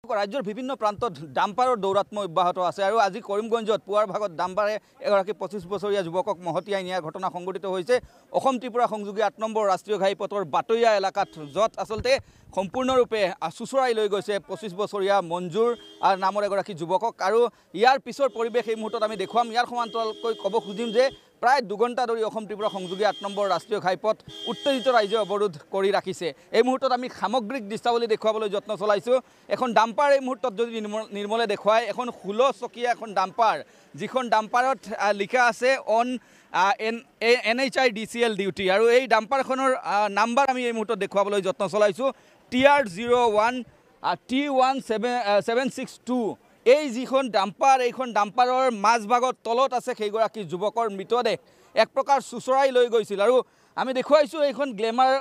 ৰাজ্যৰ বিভিন্ন প্ৰান্তত ডাম্পাৰৰ দৌৰাত্ম অব্যাহত আছে আৰু আজি কৰিমগঞ্জত পুৱাৰ ভাগত ডাম্পাৰে এগৰাকী 25 বছৰীয়া যুৱকক মহতিয়াই নিয়াৰ ঘটনা সংঘটিত হৈছে অসম ত্ৰিপুৰা সংযোগী 8 নম্বৰ ৰাষ্ট্ৰীয় ঘাইপথৰ বাটৈয়া এলেকাত য'ত আচলতে সম্পূৰ্ণৰূপে চুচৰাই লৈ গৈছে 25 বছৰীয়া মঞ্জুৰ নামৰ এগৰাকী যুৱকক আৰু ইয়াৰ পিছৰ পৰিৱেশ এই মুহূৰ্তত আমি দেখুৱাম ইয়াৰ সমান্তৰালকৈ ক'ব খুজিম যে প্ৰায় 2 ঘণ্টা ধৰি অসম ত্ৰিপুৰা সংযোগী 8 নম্বৰ ৰাষ্ট্ৰীয় ঘাইপথ উত্তেজিত ৰাইজে অৱৰোধ কৰি ৰাখিছে এই মুহূৰ্তত আমি সামগ্ৰিক দৃশ্যাৱলী দেখুৱাবলৈ যত্ন চলাইছোঁ এখন ডাম্পাৰ এই মুহূৰ্তত যদি নিৰ্মলে দেখুৱায় এখন 16 চকীয়া এখন ডাম্পাৰ যিখন ডাম্পাৰত লিখা আছে অন NHIDCL ডিউটি আৰু এই ডাম্পাৰখনৰ নাম্বাৰ আমি এই মুহূৰ্তত দেখুৱাবলৈ যত্ন চলাইছোঁ TR01 T1762 এই যিখন ডাম্পাৰ এইখন ডাম্পাৰৰ মাজভাগৰ তলত আছে সেইগৰাকী যুৱকৰ মৃতদেহ এক প্ৰকাৰ চুচৰাই লৈ গৈছিল আৰু আমি দেখুৱাইছোঁ এইখন গ্লেমাৰ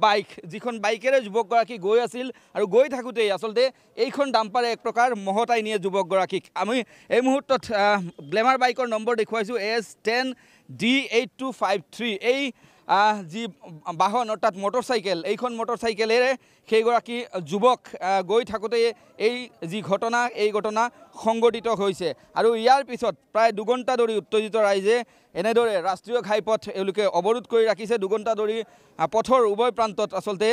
বাইক যিখন বাইকেৰে যুৱকগৰাকী গৈ আছিল আৰু গৈ থাকোঁতেই আচলতে এইখন ডাম্পাৰে এক প্ৰকাৰ মহতাই নিয়ে যুৱকগৰাকীক আমি এই মুহূৰ্তত গ্লেমাৰ বাইকৰ নম্বৰ দেখুৱাইছোঁ S10D8253 এই যি বাহন অৰ্থাৎ মটৰচাইকেল এইখন মটৰচাইকেলেৰে সেইগৰাকী যুৱক গৈ থাকোঁতে এই যি ঘটনা এই ঘটনা সংঘটিত হৈছে আৰু ইয়াৰ পিছত প্ৰায় 2 ঘণ্টা ধৰি উত্তেজিত ৰাইজে এনেদৰে ৰাষ্ট্ৰীয় ঘাইপথ এওঁলোকে অৱৰোধ কৰি ৰাখিছে 2 ঘণ্টা ধৰি পথৰ উভয় প্ৰান্তত আচলতে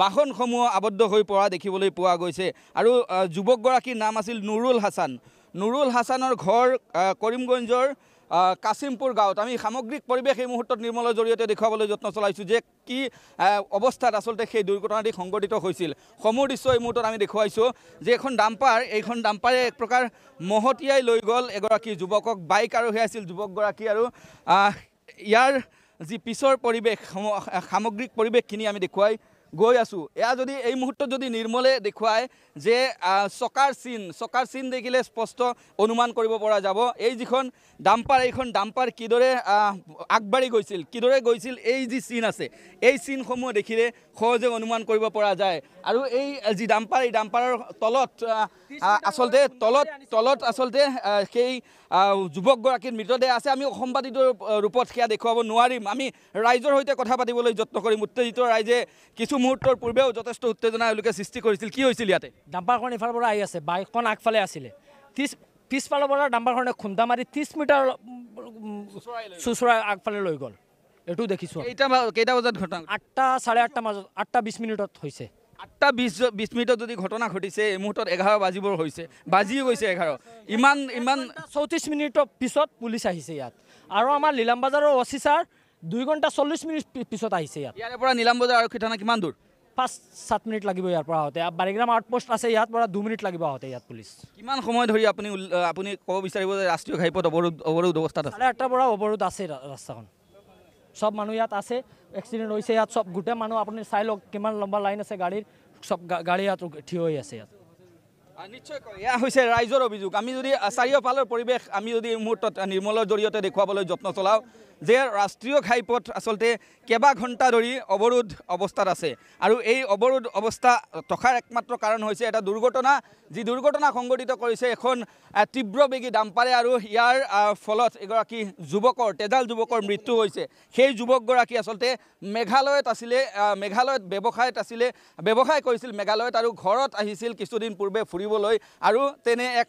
বাহনসমূহ আবদ্ধ হৈ পৰা দেখিবলৈ পোৱা গৈছে আৰু যুৱকগৰাকীৰ নাম আছিল নুৰুল হাছানৰ ঘৰ কৰিমগঞ্জৰ কাছিমপুৰ গাঁৱত আমি সামগ্ৰিক পৰিৱেশ এই মুহূৰ্তত নিৰ্মলৰ জৰিয়তে দেখুৱাবলৈ যত্ন চলাইছোঁ যে কি অৱস্থাত আচলতে সেই দুৰ্ঘটনাটি সংঘটিত হৈছিল সমূহ দৃশ্য এই মুহূৰ্তত আমি দেখুৱাইছোঁ যে এইখন ডাম্পাৰে এক প্ৰকাৰ মহতিয়াই লৈ গ'ল এগৰাকী যুৱকক বাইক আৰোহী আছিল যুৱকগৰাকী আৰু ইয়াৰ যি পিছৰ পৰিৱেশ সামগ্ৰিক পৰিৱেশখিনি আমি দেখুৱাই গৈ আছোঁ এয়া যদি এই মুহূৰ্তত যদি নিৰ্মলে দেখুৱায় যে চকাৰ চিন দেখিলে স্পষ্ট অনুমান কৰিব পৰা যাব এই যিখন ডাম্পাৰ এইখন ডাম্পাৰ কিদৰে আগবাঢ়ি গৈছিল এই যি চিন আছে এই চিনসমূহ দেখিলে সহজে অনুমান কৰিব পৰা যায় আৰু এই যি ডাম্পাৰ এই ডাম্পাৰৰ তলত আচলতে সেই যুৱকগৰাকীৰ মৃতদেহ আছে আমি অসমবাদীটোৰ ৰূপত সেয়া দেখুৱাব নোৱাৰিম আমি ৰাইজৰ সৈতে কথা পাতিবলৈ যত্ন কৰিম উত্তেজিত ৰাইজে কিছু মুহূৰ্তৰ পূৰ্বেও যথেষ্ট উত্তেজনা এওঁলোকে সৃষ্টি কৰিছিল কি হৈছিল ইয়াতে ডাম্পাৰখন ইফালৰ পৰা আহি আছে বাইকখন আগফালে আছিলে পিছফালৰ পৰা ডাম্পাৰখনে খুন্দা মাৰি 30 মিটাৰ চুচৰাই আগফালে লৈ গ'ল এইটো দেখিছোঁ কেইটা বজাত ঘটনা 8টা 8:30 মাজত 8:20 মিনিটত হৈছে 8:20 মিনিটত যদি ঘটনা ঘটিছে এই মুহূৰ্তত 11 বাজিবৰ হৈছে বাজিও গৈছে 11 ইমান 34 মিনিটৰ পিছত পুলিচ আহিছে ইয়াত আৰু আমাৰ লীলাম বজাৰৰ অচি ছাৰ 2 ঘণ্টা 40 মিনিট পিছত আহিছে ইয়াৰ পৰা নীলাম বজাৰ আৰক্ষী থানা কিমান দূৰ 5-7 মিনিট লাগিব ইয়াৰ পৰা আহোঁতে বাৰিগ্ৰাম আউটপোষ্ট আছে ইয়াত পৰা 2 মিনিট লাগিব আহোঁতে ইয়াত পুলিচ কিমান সময় ধৰি আপুনি ক'ব বিচাৰিব যে ৰাষ্ট্ৰীয় ঘাইপথ অৱৰোধ অৱস্থাত আছে 8:30 পৰা অৱৰোধ আছে ৰাস্তাখন সব মানুহ ইয়াত আছে এক্সিডেণ্ট হৈছে ইয়াত সব গোটেই মানুহ আপুনি চাই লওক কিমান লম্বা লাইন আছে গাড়ীৰ সব গাড়ী ইয়াত থিয় হৈ আছে ইয়াত নিশ্চয়কৈ এয়া হৈছে ৰাইজৰ অভিযোগ আমি যদি চাৰিওফালৰ পৰিৱেশ আমি যদি এই মুহূৰ্তত নিৰ্মলৰ জৰিয়তে দেখুৱাবলৈ যত্ন চলাওঁ যে ৰাষ্ট্ৰীয় ঘাইপথ আচলতে কেইবা ঘণ্টা ধৰি অৱৰোধ অৱস্থাত আছে আৰু এই অৱৰোধ অৱস্থা থকাৰ একমাত্ৰ কাৰণ হৈছে এটা দুৰ্ঘটনা যি দুৰ্ঘটনা সংঘটিত কৰিছে এখন তীব্ৰবেগী ডাম্পাৰে আৰু ইয়াৰ ফলত এগৰাকী তেজাল যুৱকৰ মৃত্যু হৈছে সেই যুৱকগৰাকী আচলতে মেঘালয়ত ব্যৱসায় কৰিছিল মেঘালয়ত আৰু ঘৰত আহিছিল কিছুদিন পূৰ্বে ফুৰিবলৈ আৰু তেনে এক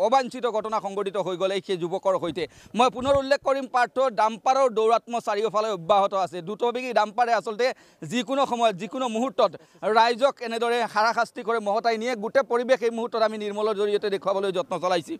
অবাঞ্ছিত ঘটনা সংঘটিত হৈ গ'লে সেই যুৱকৰ সৈতে মই পুনৰ উল্লেখ কৰিম পাৰ্থ ডাম্পাৰৰ দৌৰাত্ম চাৰিওফালে অব্যাহত আছে দ্ৰুতবেগী ডাম্পাৰে আচলতে যিকোনো সময়ত যিকোনো মুহূৰ্তত ৰাইজক এনেদৰে হাৰাশাস্তি কৰে মহতাই নিয়ে গোটেই পৰিৱেশ এই মুহূৰ্তত আমি নিৰ্মলৰ জৰিয়তে দেখুৱাবলৈ যত্ন চলাইছোঁ